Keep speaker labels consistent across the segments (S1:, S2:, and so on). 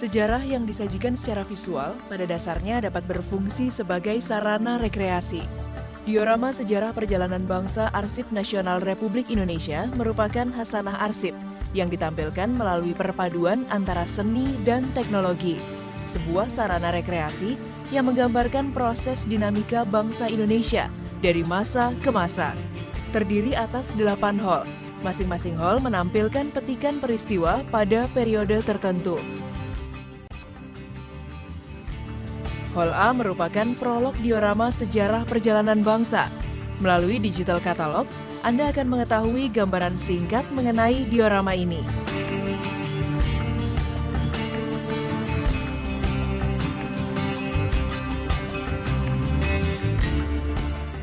S1: Sejarah yang disajikan secara visual pada dasarnya dapat berfungsi sebagai sarana rekreasi. Diorama Sejarah Perjalanan Bangsa Arsip Nasional Republik Indonesia merupakan hasanah arsip yang ditampilkan melalui perpaduan antara seni dan teknologi. Sebuah sarana rekreasi yang menggambarkan proses dinamika bangsa Indonesia dari masa ke masa. Terdiri atas 8 hall. Masing-masing hall menampilkan petikan peristiwa pada periode tertentu. Hall A merupakan prolog diorama Sejarah Perjalanan Bangsa. Melalui digital katalog, Anda akan mengetahui gambaran singkat mengenai diorama ini.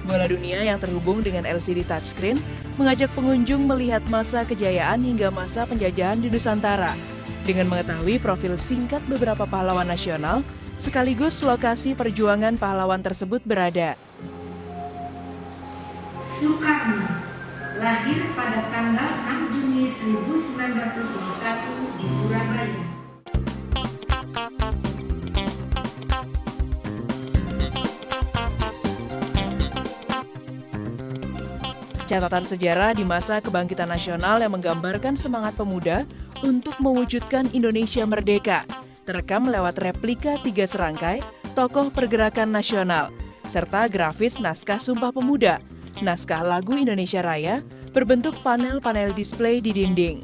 S1: Bola Dunia yang terhubung dengan LCD touchscreen mengajak pengunjung melihat masa kejayaan hingga masa penjajahan di Nusantara dengan mengetahui profil singkat beberapa pahlawan nasional sekaligus lokasi perjuangan pahlawan tersebut berada.
S2: Soekarno lahir pada tanggal 6 Juni 1921 di Surabaya.
S1: Catatan sejarah di masa kebangkitan nasional yang menggambarkan semangat pemuda untuk mewujudkan Indonesia merdeka, terekam lewat replika 3 serangkai tokoh pergerakan nasional, serta grafis naskah Sumpah Pemuda, naskah lagu Indonesia Raya, berbentuk panel-panel display di dinding.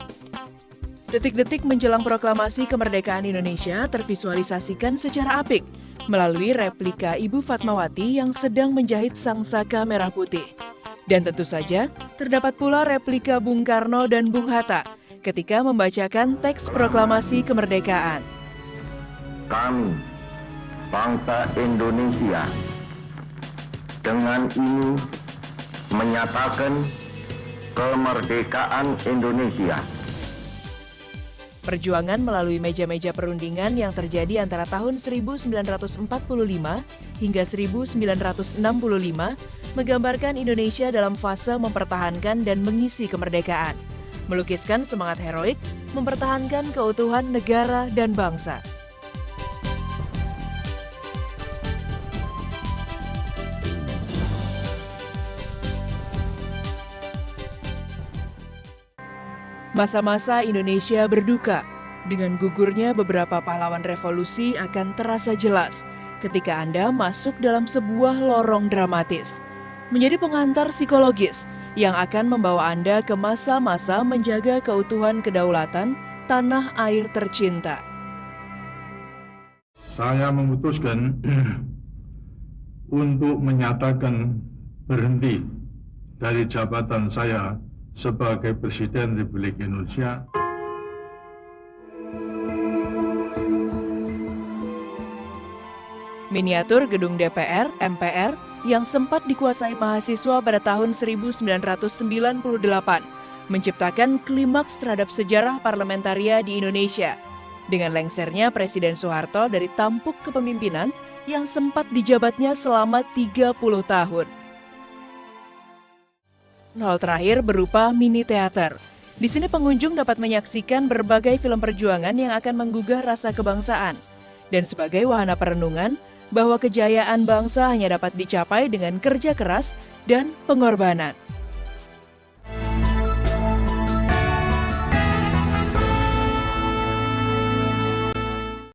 S1: Detik-detik menjelang proklamasi kemerdekaan Indonesia tervisualisasikan secara apik melalui replika Ibu Fatmawati yang sedang menjahit sangsaka merah putih. Dan tentu saja, terdapat pula replika Bung Karno dan Bung Hatta ketika membacakan teks proklamasi kemerdekaan.
S3: Kami, bangsa Indonesia, dengan ini menyatakan kemerdekaan Indonesia.
S1: Perjuangan melalui meja-meja perundingan yang terjadi antara tahun 1945 hingga 1965 menggambarkan Indonesia dalam fase mempertahankan dan mengisi kemerdekaan, melukiskan semangat heroik mempertahankan keutuhan negara dan bangsa. Masa-masa Indonesia berduka, dengan gugurnya beberapa pahlawan revolusi akan terasa jelas ketika Anda masuk dalam sebuah lorong dramatis. Menjadi pengantar psikologis yang akan membawa Anda ke masa-masa menjaga keutuhan kedaulatan tanah air tercinta.
S4: Saya memutuskan untuk menyatakan berhenti dari jabatan saya sebagai Presiden Republik Indonesia.
S1: Miniatur gedung DPR, MPR yang sempat dikuasai mahasiswa pada tahun 1998 menciptakan klimaks terhadap sejarah parlementaria di Indonesia dengan lengsernya Presiden Soeharto dari tampuk kepemimpinan yang sempat dijabatnya selama 30 tahun. Hal terakhir berupa mini teater. Di sini pengunjung dapat menyaksikan berbagai film perjuangan yang akan menggugah rasa kebangsaan. Dan sebagai wahana perenungan, bahwa kejayaan bangsa hanya dapat dicapai dengan kerja keras dan pengorbanan.